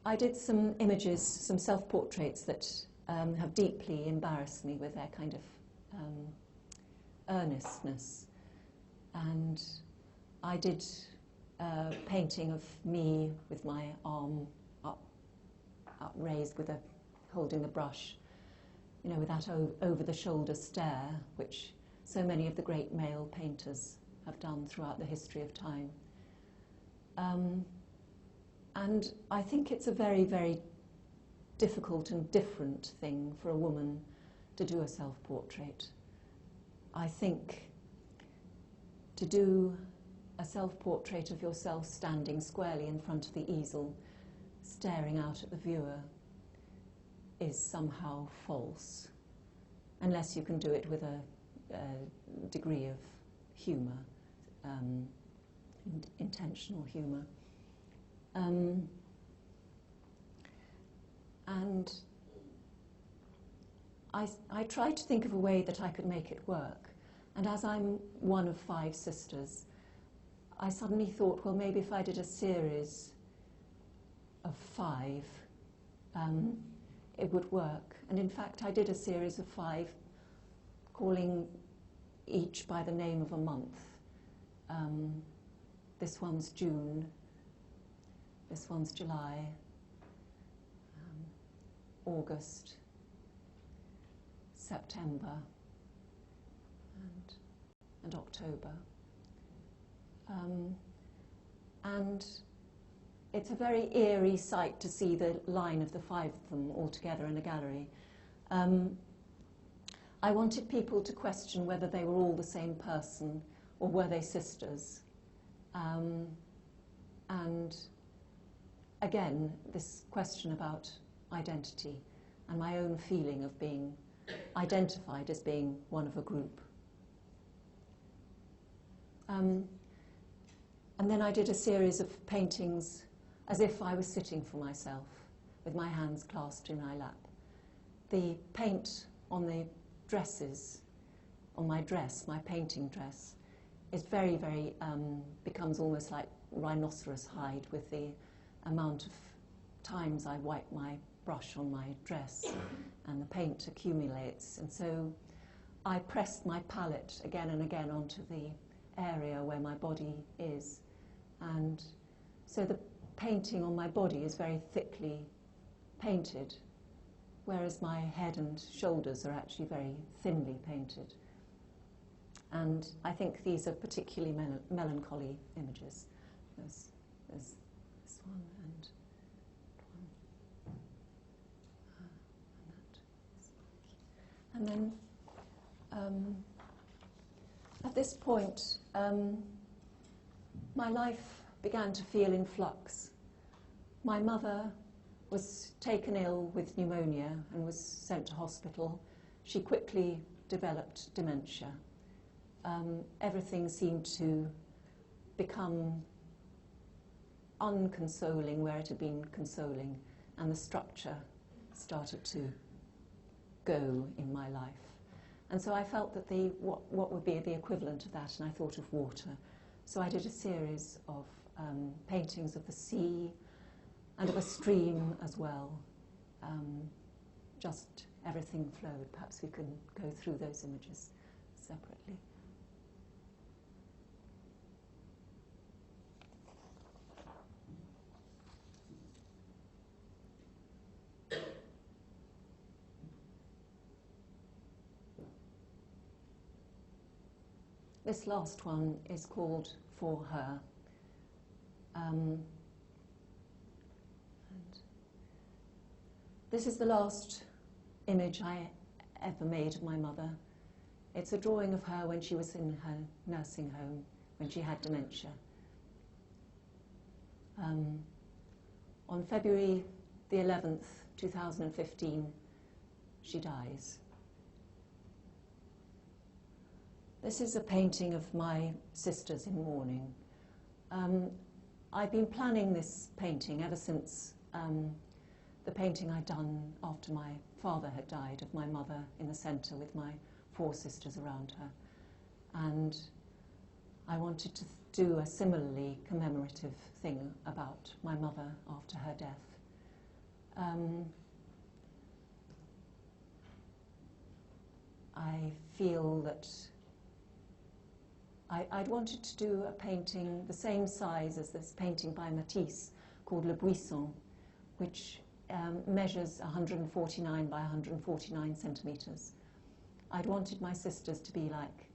I did some images, some self-portraits that have deeply embarrassed me with their kind of earnestness. And I did a painting of me with my arm upraised with holding the brush, you know, with that over-the-shoulder stare, which so many of the great male painters have done throughout the history of time. And I think it's a very, very difficult and different thing for a woman to do a self-portrait. I think to do a self-portrait of yourself standing squarely in front of the easel, staring out at the viewer, is somehow false, unless you can do it with a degree of humour, intentional humour. And I tried to think of a way that I could make it work. And as I'm one of 5 sisters, I suddenly thought, well, maybe if I did a series of 5, it would work. And in fact, I did a series of 5, calling each by the name of a month. This one's June, this one's July, August, September, and October. And it's a very eerie sight to see the line of the five of them all together in a gallery. I wanted people to question whether they were all the same person or were they sisters. And again, this question about identity and my own feeling of being identified as being one of a group. And then I did a series of paintings as if I was sitting for myself, with my hands clasped in my lap. The paint on the dresses, on my dress, my painting dress, is very, very, becomes almost like rhinoceros hide with the amount of times I wipe my brush on my dress and the paint accumulates. And so I pressed my palette again and again onto the area where my body is. And so the painting on my body is very thickly painted, whereas my head and shoulders are actually very thinly painted. And I think these are particularly melancholy images. There's this one and one. And then at this point, my life began to feel in flux. My mother was taken ill with pneumonia and was sent to hospital. She quickly developed dementia. Everything seemed to become unconsoling where it had been consoling, and the structure started to go in my life. And so I felt that what would be the equivalent of that, and I thought of water. So I did a series of paintings of the sea and of a stream as well. Just everything flowed. Perhaps we can go through those images separately. This last one is called For Her. And this is the last image I ever made of my mother. It's a drawing of her when she was in her nursing home, when she had dementia. On February the 11th, 2015, she dies. This is a painting of my sisters in mourning. I've been planning this painting ever since the painting I'd done after my father had died, of my mother in the centre with my 4 sisters around her. And I wanted to do a similarly commemorative thing about my mother after her death. I feel that I'd wanted to do a painting the same size as this painting by Matisse called Le Buisson, which measures 149 by 149 centimetres. I'd wanted my sisters to be like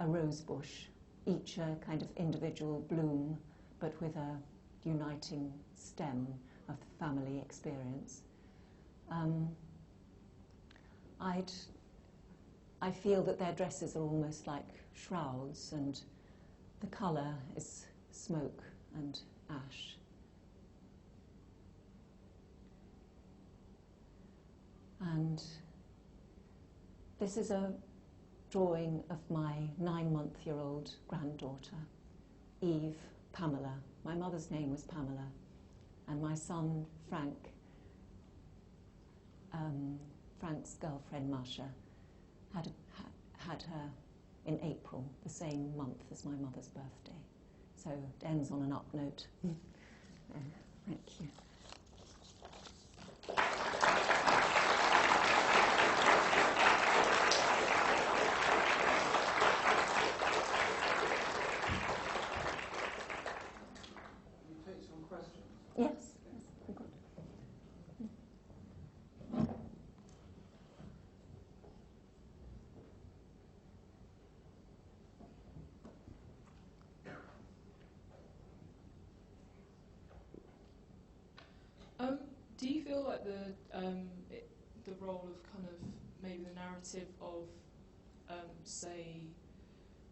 a rose bush, each a kind of individual bloom, but with a uniting stem of the family experience. I feel that their dresses are almost like shrouds, and the colour is smoke and ash. And this is a drawing of my 9-month-old granddaughter, Eve Pamela. My mother's name was Pamela, and my son, Frank, Frank's girlfriend, Masha, had her in April, the same month as my mother's birthday. So it ends on an up note. Thank you. Yes. Do you feel like the role of kind of maybe the narrative of, say,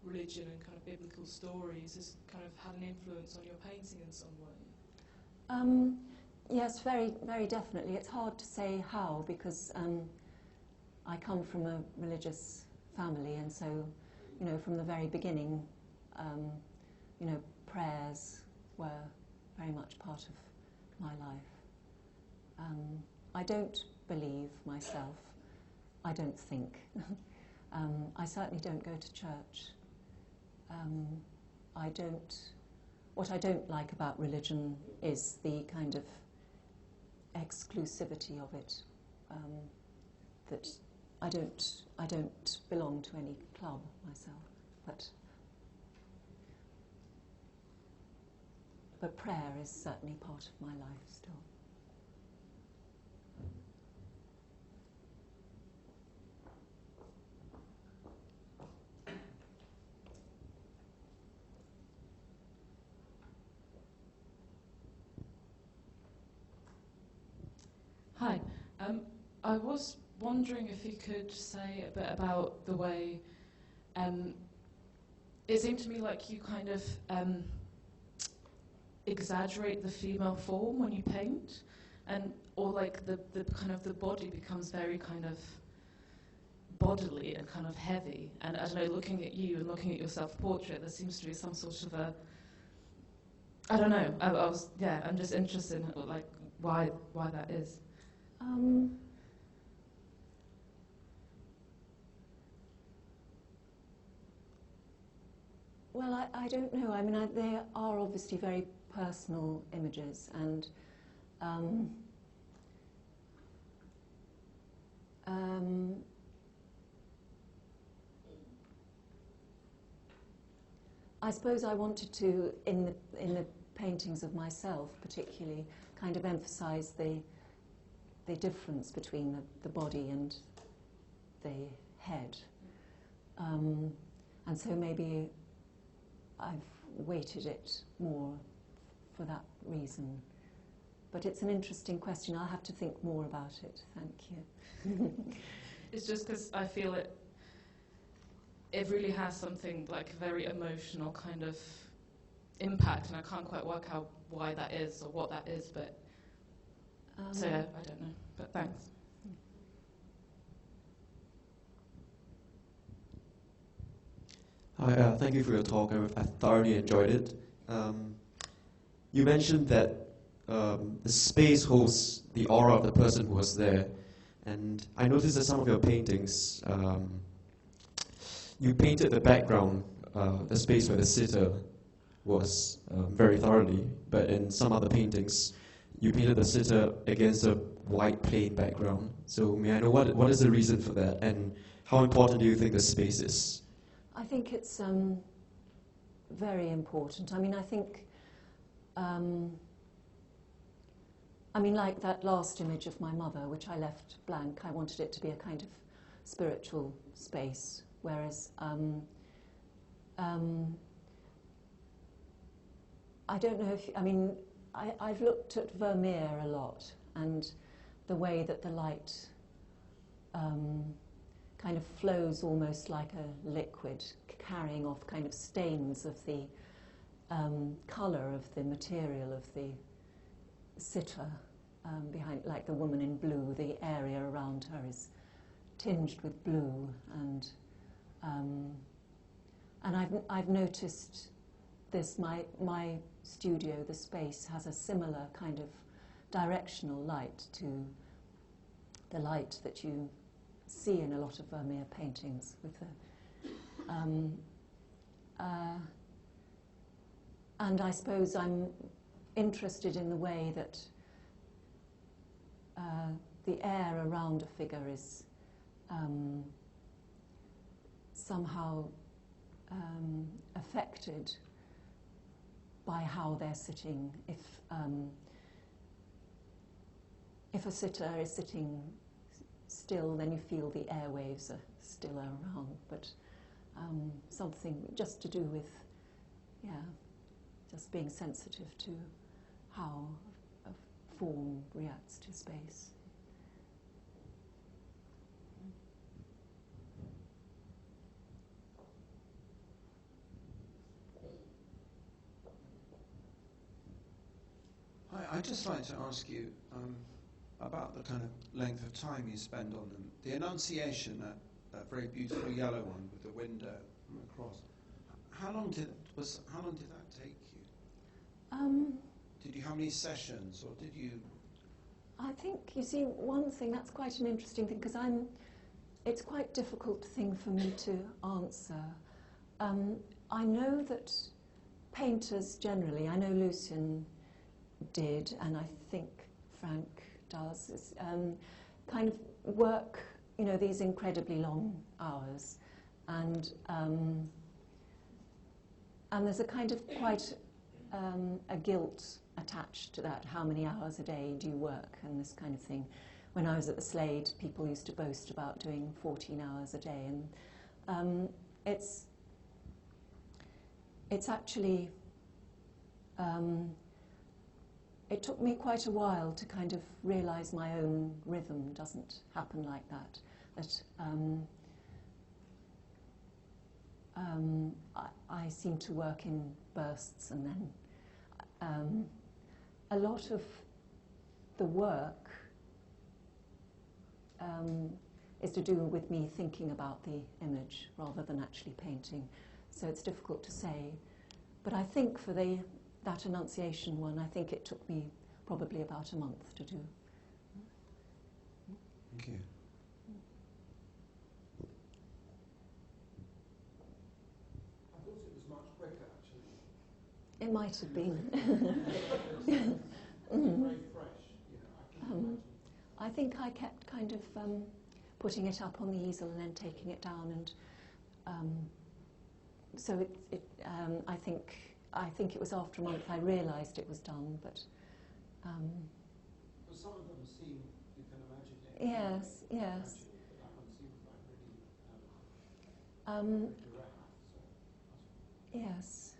religion and kind of biblical stories has kind of had an influence on your painting in some way? Yes, very, very definitely. It's hard to say how, because I come from a religious family, and so, you know, from the very beginning, you know, prayers were very much part of my life. I don't believe myself. I don't think. I certainly don't go to church. What I don't like about religion is the kind of exclusivity of it. That I don't belong to any club myself, but prayer is certainly part of my life still. Hi. I was wondering if you could say a bit about the way, it seemed to me like you kind of exaggerate the female form when you paint, or like the kind of the body becomes very kind of bodily and kind of heavy. And I don't know, looking at you and looking at your self-portrait, there seems to be some sort of a, I don't know, I'm just interested in like why that is. Well, I don't know. I mean, they are obviously very personal images, and I suppose I wanted to, in the paintings of myself particularly, kind of emphasize the difference between the body and the head. And so maybe I've weighted it more for that reason. But it's an interesting question. I'll have to think more about it. Thank you. It's just because I feel it really has something like very emotional kind of impact, and I can't quite work out why that is or what that is, but so yeah, I don't know, but thanks. Hi, thank you for your talk. I thoroughly enjoyed it. You mentioned that the space holds the aura of the person who was there, and I noticed that some of your paintings, you painted the background, the space where the sitter was very thoroughly, but in some other paintings, you painted the sitter against a white plain background. So may I know what is the reason for that, and how important do you think the space is? I think it's very important. I mean, I think, like that last image of my mother, which I left blank, I wanted it to be a kind of spiritual space, whereas I don't know if, I've looked at Vermeer a lot, and the way that the light kind of flows almost like a liquid, carrying off kind of stains of the colour of the material of the sitter behind, like the woman in blue. The area around her is tinged with blue, and I've noticed this. My studio, the space, has a similar kind of directional light to the light that you see in a lot of Vermeer paintings, with the, and I suppose I'm interested in the way that the air around a figure is somehow affected by how they're sitting. If a sitter is sitting still, then you feel the airwaves are still around, but something just to do with, just being sensitive to how a form reacts to space. I'd just like to ask you about the kind of length of time you spend on them. The Annunciation, that very beautiful yellow one with the window and the cross. How long did that take you? Did you have any sessions, or did you? I think, you see, one thing, that's quite an interesting thing, because it's quite a difficult thing for me to answer. I know that painters generally, I know Lucien did, and I think Frank does, is, kind of work, you know, these incredibly long hours, and there's a kind of quite a guilt attached to that. How many hours a day do you work, and this kind of thing. When I was at the Slade, people used to boast about doing 14 hours a day, and it's actually. It took me quite a while to kind of realise my own rhythm doesn't happen like that. That I seem to work in bursts, and then a lot of the work is to do with me thinking about the image rather than actually painting. So it's difficult to say. But I think for that Annunciation one, I think it took me probably about a month to do. Thank you. I thought it was much quicker, actually. It might have been. Very fresh, you know. I can imagine. I think I kept kind of putting it up on the easel and then taking it down, and so I think it was after a month I realised it was done, but. Well, some of them seem, you can imagine it. Yes, yes. But that one seems like really direct. So Yes.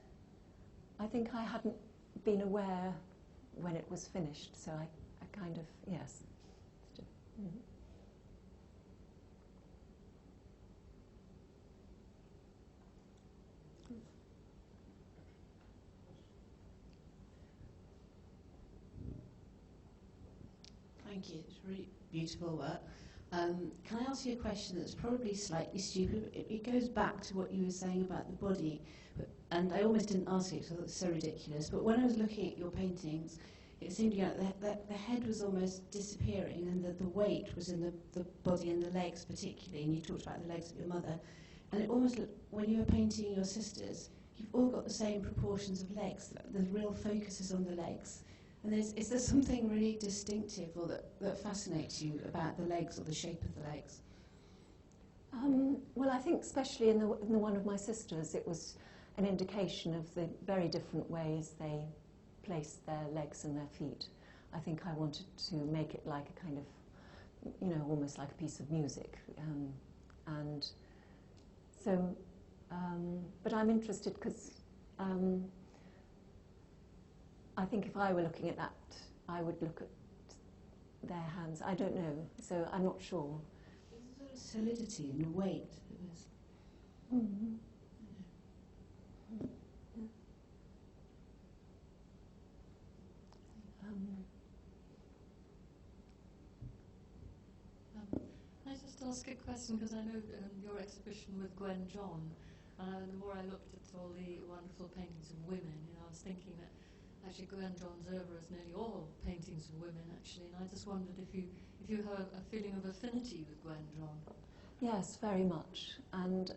I think I hadn't been aware when it was finished, so I kind of, yes. Mm. Thank you. It's really beautiful work. Can I ask you a question that's probably slightly stupid? It goes back to what you were saying about the body, and I almost didn't ask it because I thought it was so ridiculous. But when I was looking at your paintings, it seemed the head was almost disappearing, and that the weight was in the body and the legs particularly. And you talked about the legs of your mother, and it almost looked, when you were painting your sisters, you've all got the same proportions of legs. The real focus is on the legs. And is there something really distinctive or that fascinates you about the legs or the shape of the legs? Well, I think especially in the one of my sisters, it was an indication of the very different ways they placed their legs and their feet. I think I wanted to make it like a kind of, you know, almost like a piece of music. And so, but I'm interested because I think if I were looking at that, I would look at their hands. I don't know, so I'm not sure. There's a sort of solidity and weight. It was. Mm-hmm. Can I just ask a question, because I know your exhibition with Gwen John, the more I looked at all the wonderful paintings of women, you know, I was thinking that actually Gwen John's oeuvre is nearly all paintings of women, actually, and I just wondered if you have a feeling of affinity with Gwen John. Yes, very much, and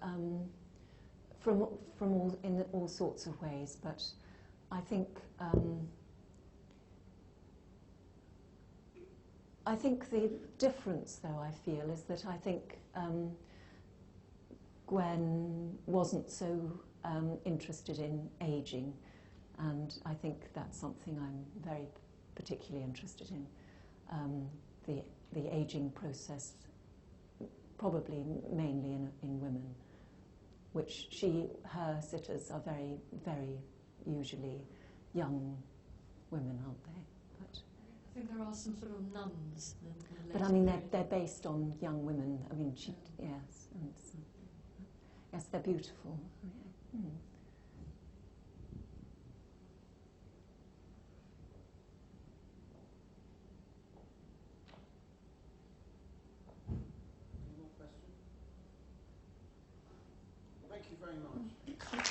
from all sorts of ways. But I think the difference, though, I feel, is that I think Gwen wasn't so interested in ageing. And I think that's something I'm very particularly interested in, the ageing process, probably mainly in women, which her sitters are very, very usually young women, aren't they? But think there are some sort of nuns. But I mean, they're based on young women. I mean, yes, and yes, they're beautiful. Yeah. Mm. Any more questions? Thank you very much.